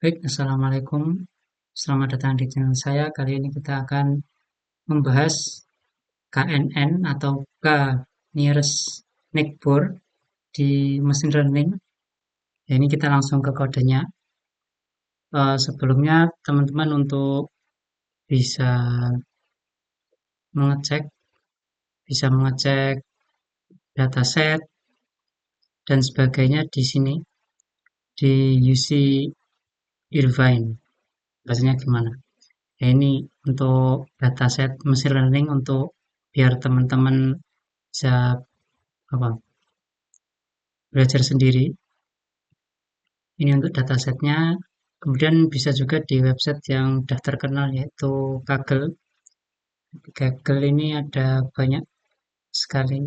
Baik, Assalamualaikum. Selamat datang di channel saya. Kali ini kita akan membahas KNN atau K Nearest Neighbor di mesin learning. Ya, ini kita langsung ke kodenya. Sebelumnya teman-teman untuk bisa mengecek, dataset dan sebagainya di sini di UC Irvine. Bahasanya gimana? Ya, ini untuk dataset machine learning untuk biar teman-teman bisa apa belajar sendiri. Ini untuk datasetnya. Kemudian bisa juga di website yang sudah terkenal yaitu Kaggle. Kaggle ini ada banyak sekali.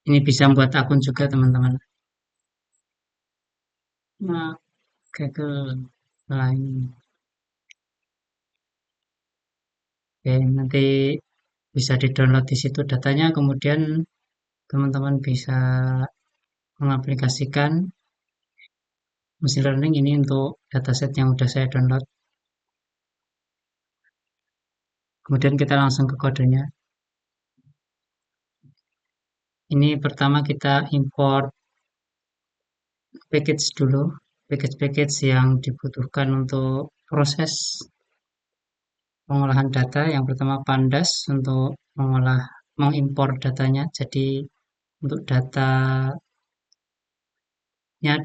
Ini bisa buat akun juga teman-teman. Nah, Kaggle lain. Oke, nanti bisa di-download di situ datanya. Kemudian teman-teman bisa mengaplikasikan machine learning ini untuk dataset yang sudah saya download. Kemudian kita langsung ke kodenya. Ini pertama kita import package dulu, package-package yang dibutuhkan untuk proses pengolahan data. Yang pertama Pandas untuk mengimpor datanya. Jadi untuk datanya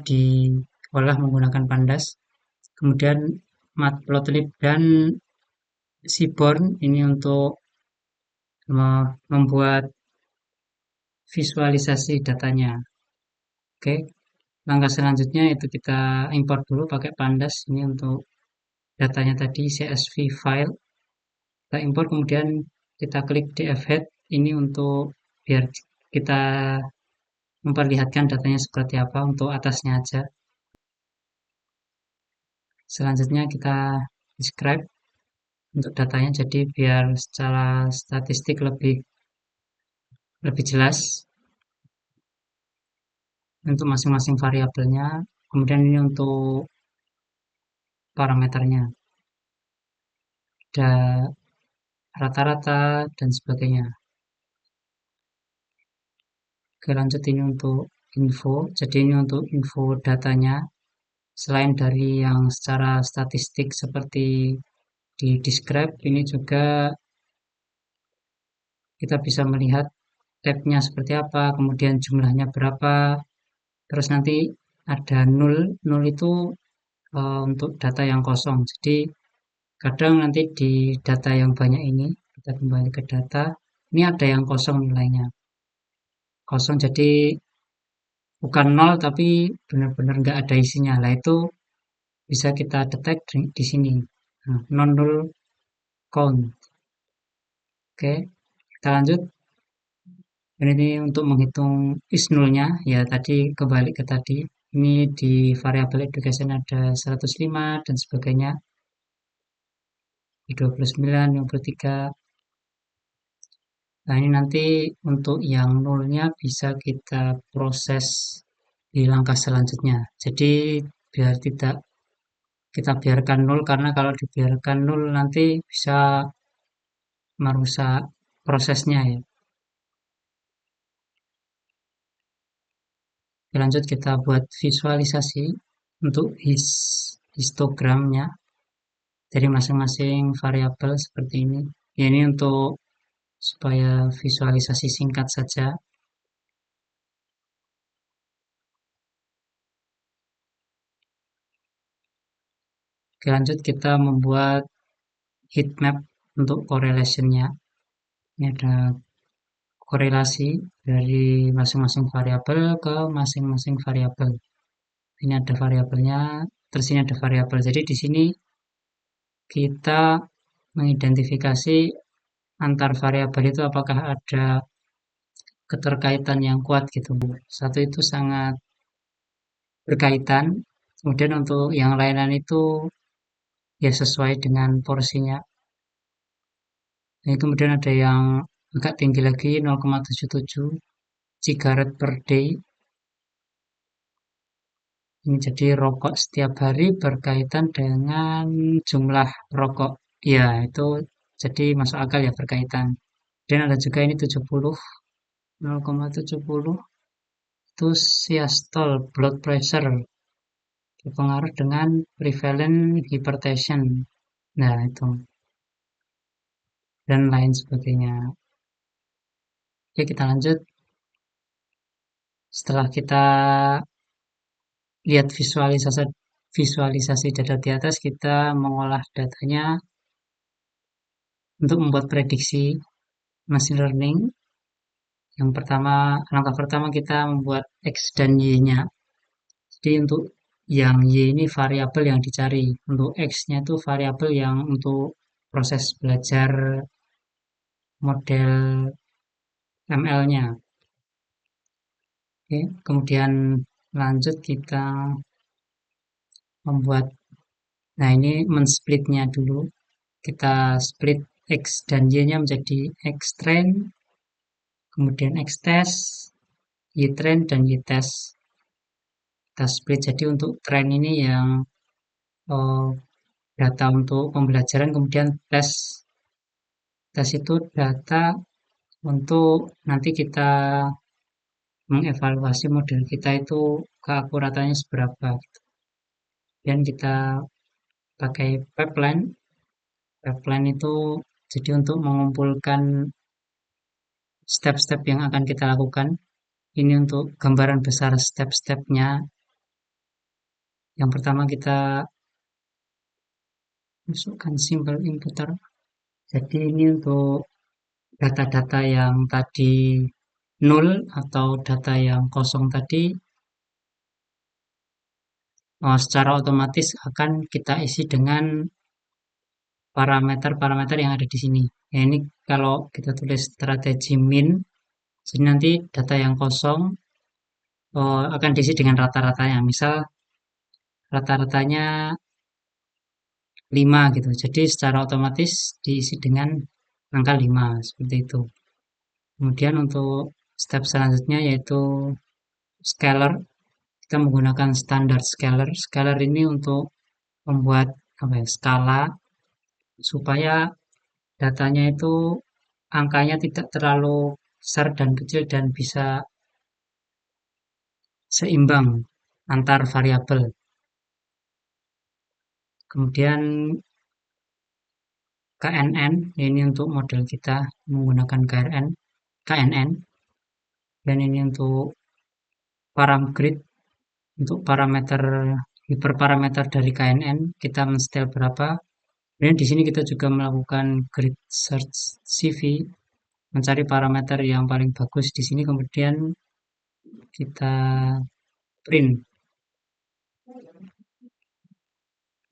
diolah menggunakan Pandas. Kemudian Matplotlib dan Seaborn ini untuk membuat visualisasi datanya. Oke, langkah selanjutnya itu kita import dulu pakai Pandas ini untuk datanya tadi CSV file. Kita import kemudian kita klik df head ini untuk biar kita memperlihatkan datanya seperti apa untuk atasnya aja. Selanjutnya kita describe untuk datanya jadi biar secara statistik lebih jelas untuk masing-masing variabelnya. Kemudian ini untuk parameternya ada rata-rata dan sebagainya. Oke, lanjut ini untuk info. Jadi ini untuk info datanya. Selain dari yang secara statistik seperti di describe, ini juga kita bisa melihat tab-nya seperti apa, kemudian jumlahnya berapa. Terus nanti ada nol. Nol itu untuk data yang kosong. Jadi kadang nanti di data yang banyak ini, kita kembali ke data, ini ada yang kosong nilainya. Kosong jadi bukan nol tapi benar-benar nggak ada isinya. Lah itu bisa kita detect di sini. Nah, non null count. Oke, kita lanjut. Ini untuk menghitung is nulnya, ya tadi kembali ke tadi. Ini di variabel education ada 105 dan sebagainya. Di 29, 53. Nah, ini nanti untuk yang nolnya bisa kita proses di langkah selanjutnya. Jadi biar tidak kita biarkan nol karena kalau dibiarkan nol nanti bisa merusak prosesnya ya. Lanjut kita buat visualisasi untuk histogramnya dari masing-masing variabel seperti ini. Ya, ini untuk supaya visualisasi singkat saja. Oke, lanjut kita membuat heat map untuk correlation-nya. Ini ada korelasi dari masing-masing variabel ke masing-masing variabel. Ini ada variabelnya, terus ini ada variabel. Jadi di sini kita mengidentifikasi antar variabel itu apakah ada keterkaitan yang kuat gitu. Satu itu sangat berkaitan, kemudian untuk yang lain-lain itu ya sesuai dengan porsinya. Nah, kemudian ada yang agak tinggi lagi 0,77 gigahertz per day. Ini jadi rokok setiap hari berkaitan dengan jumlah rokok. Ya, itu jadi masuk akal ya berkaitan. Dan ada juga ini 70, 0,70 itu systole blood pressure berpengaruh dengan prevalent hypertension. Nah, itu dan lain sebagainya. Oke, kita lanjut. Setelah kita lihat visualisasi data di atas, kita mengolah datanya untuk membuat prediksi machine learning. Yang pertama, langkah pertama kita membuat X dan Y-nya. Jadi untuk yang Y ini variabel yang dicari. Untuk X-nya itu variabel yang untuk proses belajar model ML-nya. Oke, kemudian lanjut kita membuat, nah ini mensplitnya dulu. Kita split X dan Y-nya menjadi X train, kemudian X test, Y train, dan Y test. Kita split jadi untuk train ini yang eh, data untuk pembelajaran, kemudian tes. Tes itu data untuk nanti kita mengevaluasi model kita itu keakuratannya seberapa gitu. Dan kita pakai pipeline. Pipeline itu jadi untuk mengumpulkan step-step yang akan kita lakukan. Ini untuk gambaran besar step-stepnya. Yang pertama kita masukkan simple inputter. Jadi ini untuk data-data yang tadi nol atau data yang kosong tadi secara otomatis akan kita isi dengan parameter-parameter yang ada di sini. Ya, ini kalau kita tulis strategi min, jadi nanti data yang kosong akan diisi dengan rata-ratanya. Misal rata-ratanya 5 gitu. Jadi secara otomatis diisi dengan angka 5 seperti itu. Kemudian untuk step selanjutnya yaitu scalar. Kita menggunakan standar scalar. Scalar ini untuk membuat apa ya, skala supaya datanya itu angkanya tidak terlalu besar dan kecil dan bisa seimbang antar variabel. Kemudian KNN, ini untuk model kita menggunakan KNN, dan ini untuk param-grid, untuk parameter hiperparameter dari KNN kita men-setel berapa. Dan di sini kita juga melakukan grid search CV, mencari parameter yang paling bagus di sini, kemudian kita print.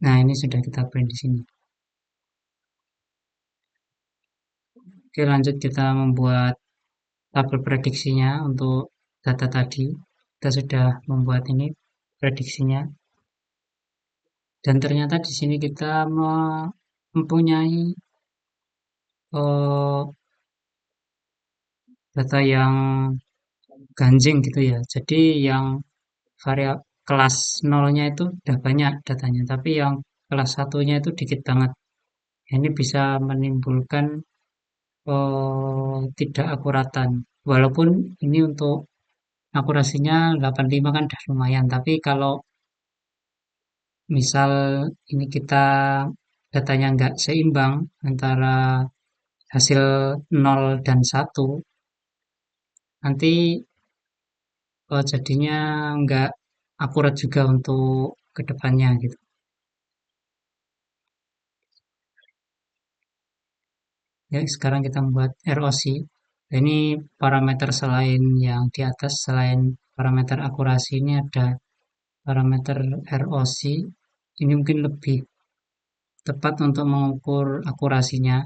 Nah, ini sudah kita print di sini. Oke, lanjut kita membuat tabel prediksinya untuk data tadi. Kita sudah membuat ini prediksinya. Dan ternyata di sini kita mempunyai data yang ganjing gitu ya. Jadi yang variabel kelas nolnya itu udah banyak datanya, tapi yang kelas satunya itu dikit banget. Ini bisa menimbulkan tidak akuratan. Walaupun ini untuk akurasinya 85 kan udah lumayan, tapi kalau misal ini kita datanya nggak seimbang antara hasil nol dan satu, nanti jadinya nggak akurat juga untuk kedepannya gitu. Ya, sekarang kita membuat ROC. Ini parameter selain yang di atas, selain parameter akurasi ini ada parameter ROC. Ini mungkin lebih tepat untuk mengukur akurasinya.